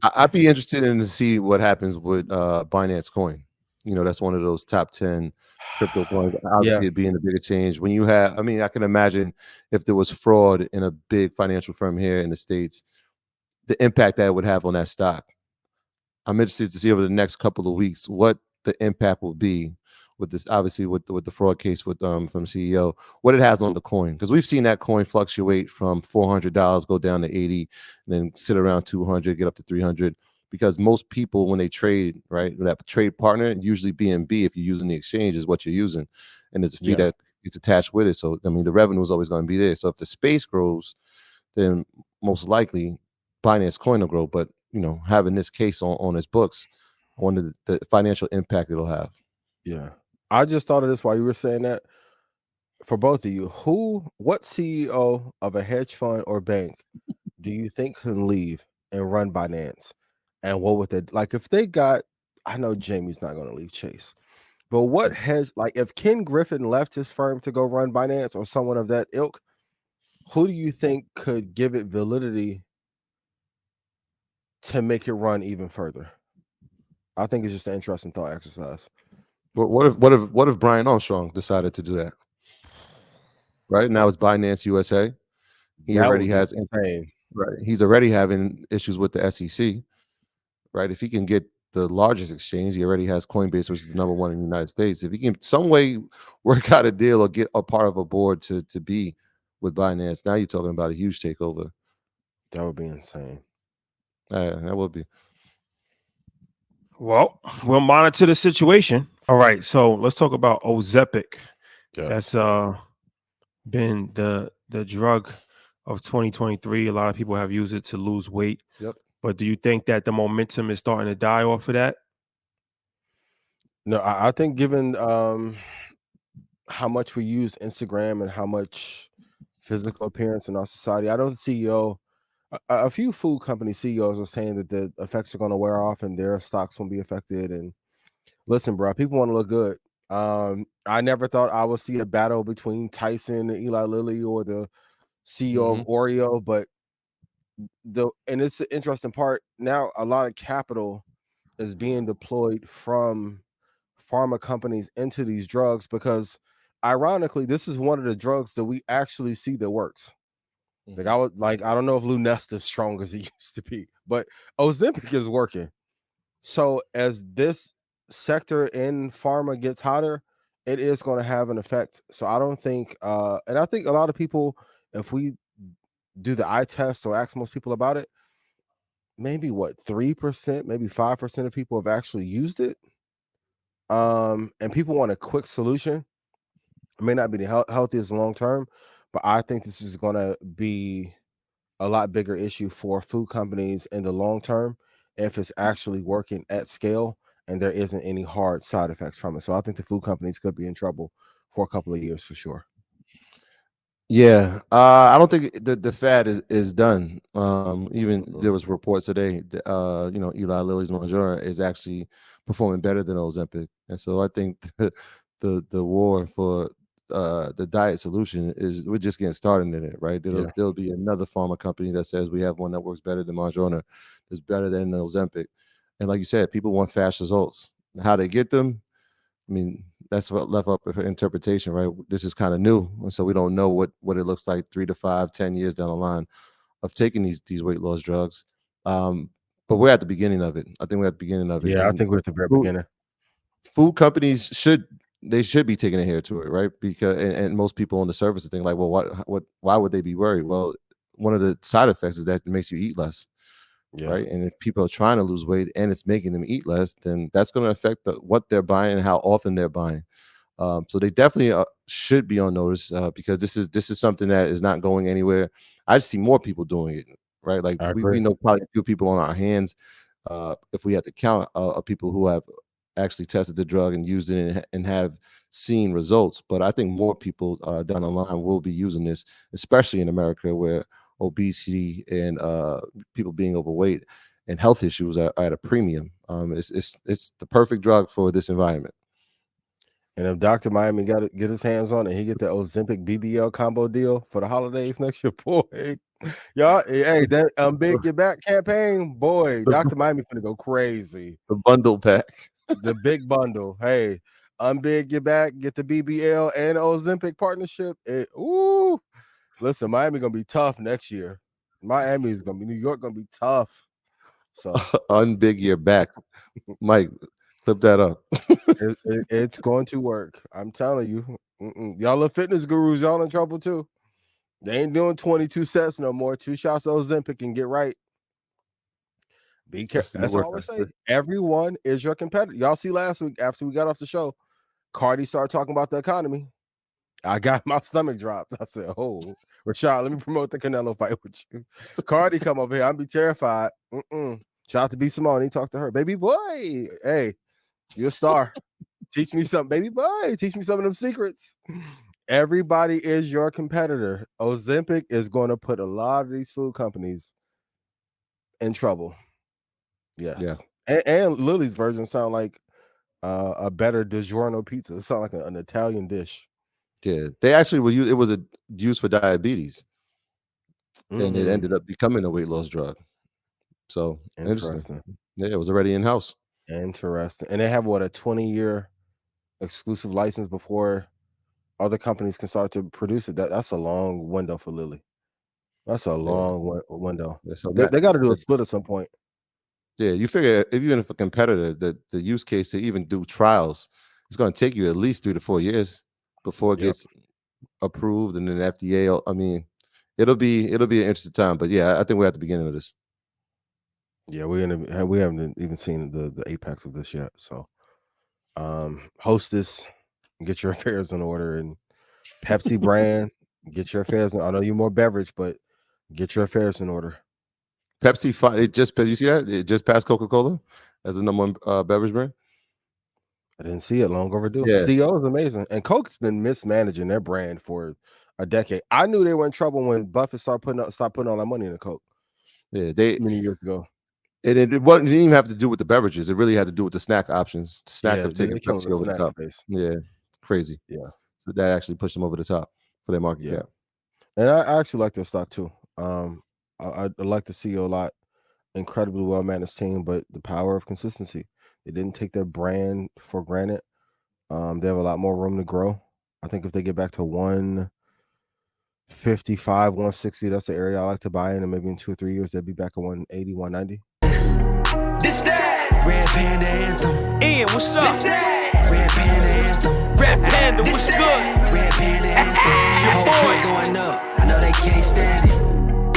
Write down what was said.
I'd be interested in to see what happens with Binance Coin. That's one of those top 10 crypto coins. Yeah, Obviously, it being a bigger change. When you have, I mean, I can imagine if there was fraud in a big financial firm here in the States, the impact that it would have on that stock. I'm interested to see over the next couple of weeks what the impact will be with this, obviously with the fraud case with from CEO, what it has on the coin, because we've seen that coin fluctuate from $400 go down to 80, and then sit around 200, get up to 300. Because most people when they trade, right, that trade partner, usually BNB, if you're using the exchange, is what you're using, and there's a fee yeah, that gets attached with it. So I mean, the revenue is always going to be there. So if the space grows, then most likely Binance Coin will grow. But having this case on his books, I wonder the financial impact it'll have. yeah. I just thought of this while you were saying that. For both of you, what CEO of a hedge fund or bank do you think can leave and run Binance? And what would they like if they got? I know Jamie's not going to leave Chase, but what hedge like if Ken Griffin left his firm to go run Binance or someone of that ilk? Who do you think could give it validity to make it run even further? I think it's just an interesting thought exercise. But what if Brian Armstrong decided to do that? Right now it's Binance USA. He That already would be has insane. right. He's already having issues with the SEC. Right. If he can get the largest exchange, he already has Coinbase, which is the number one in the United States. If he can some way work out a deal or get a part of a board to be with Binance, now you're talking about a huge takeover. That would be insane. That would be. Well, we'll monitor the situation. All right, so let's talk about Ozempic. Yeah. That's been the drug of 2023. A lot of people have used it to lose weight. Yep. But do you think that the momentum is starting to die off of that? No, I think given how much we use Instagram and how much physical appearance in our society, I know the CEO, a few food company CEOs are saying that the effects are going to wear off and their stocks won't be affected. And listen, bro, people want to look good. I never thought I would see a battle between Tyson and Eli Lilly or the CEO of Oreo, but and it's an interesting part now. A lot of capital is being deployed from pharma companies into these drugs because ironically this is one of the drugs that we actually see that works. Like I don't know if Lunesta is strong as it used to be, but Ozempic is working. So as this sector in pharma gets hotter, it is going to have an effect. So I don't think and I think a lot of people, if we do the eye test or ask most people about it, maybe what 3%, maybe 5% of people have actually used it. And people want a quick solution. It may not be the healthiest long term, but I think this is going to be a lot bigger issue for food companies in the long term if it's actually working at scale and there isn't any hard side effects from it. So I think the food companies could be in trouble for a couple of years for sure. Yeah, I don't think the fad is done. Even there was reports today, Eli Lilly's Mounjaro is actually performing better than Ozempic, and so I think the war for the diet solution is we're just getting started in it, right? There'll be another pharma company that says we have one that works better than Mounjaro, is better than Ozempic, and like you said, people want fast results. How they get them, I mean, that's what left up for interpretation, right? This is kind of new, and so we don't know what it looks like 3 to 5, 10 years down the line of taking these weight loss drugs. But we're at the beginning of it. I think we're at the beginning of it, Yeah, I and think we're at the very food, beginning. food companies should be taking a to it, right? Because and most people on the surface think like, well, why would they be worried? Well, one of the side effects is that it makes you eat less. Yeah. Right. And if people are trying to lose weight and it's making them eat less, then that's going to affect what they're buying and how often they're buying. So they definitely should be on notice because this is something that is not going anywhere. I see more people doing it, right? Like I we agree. know probably a few people on our hands, if we had to count of people who have actually tested the drug and used it and have seen results. But I think more people down the line will be using this, especially in America where obesity and people being overweight and health issues are at a premium. It's the perfect drug for this environment. And if Dr. Miami got to get his hands on it, he get the Ozempic BBL combo deal for the holidays next year, boy, Y'all, hey, that Big Get Back campaign, boy, The, Dr. Miami finna go crazy. the bundle pack. The big bundle. Hey, Unbig Get Back, get the BBL and Ozempic partnership. Ooh, listen, Miami gonna be tough next year. Miami is gonna be New York gonna be tough. So Unbig your back. Mike, clip that up. it's going to work. I'm telling you. Y'all are fitness gurus. Y'all in trouble too. They ain't doing 22 sets no more. 2 shots of Ozempic and get right. Be careful. That's all I always say. Everyone is your competitor. Y'all see last week after we got off the show, Cardi started talking about the economy. I got my stomach dropped. I said, "Oh, Rashad, let me promote the Canelo fight with you." So Cardi come over here. I'd be terrified. Shout out to B Simone. He talked to her. Baby boy, hey, you're a star. Teach me something, baby boy. Teach me some of them secrets. Everybody is your competitor. Ozempic is going to put a lot of these food companies in trouble. Yes. Yeah. And Lily's version sound like a better DiGiorno pizza. It sound like an Italian dish. Yeah, they actually were used. It was used for diabetes, and it ended up becoming a weight loss drug. So interesting. Yeah, it was already in house. Interesting. And they have what, a 20-year exclusive license before other companies can start to produce it. That's a long window for Lilly. That's a long window. Yeah, so they got to do a split at some point. Yeah, you figure even if a competitor, the use case to even do trials, it's going to take you at least 3 to 4 years before it gets approved, and then FDA. I mean, it'll be an interesting time. But yeah, I think we're at the beginning of this. Yeah, we haven't even seen the apex of this yet. So, Hostess, get your affairs in order, and Pepsi brand, get your affairs in. I know you're more beverage, but get your affairs in order. Pepsi, you see that? It just passed Coca-Cola as the number one beverage brand. I didn't see it. Long overdue. Yeah. CEO is amazing, and Coke's been mismanaging their brand for a decade. I knew they were in trouble when Buffett stopped putting all that money in the Coke. Yeah, many years ago. It didn't even have to do with the beverages. It really had to do with the snack options. The snacks have taken Pepsi Pepsi over the top. Space. Yeah, crazy. Yeah, so that actually pushed them over the top for their market cap. And I actually like their stock too. I like the CEO a lot. Incredibly well managed team, but the power of consistency. They didn't take their brand for granted. They have a lot more room to grow. I think if they get back to 155, 160, that's the area I like to buy in, and maybe in 2 or 3 years they'll be back at 180, 190. This that Red Panda Anthem. Ian, what's up? This that Red Panda Anthem. Red Panda, what's good? Red Panda Anthem. It's your Whole boy. clip going up. I know they can't stand it.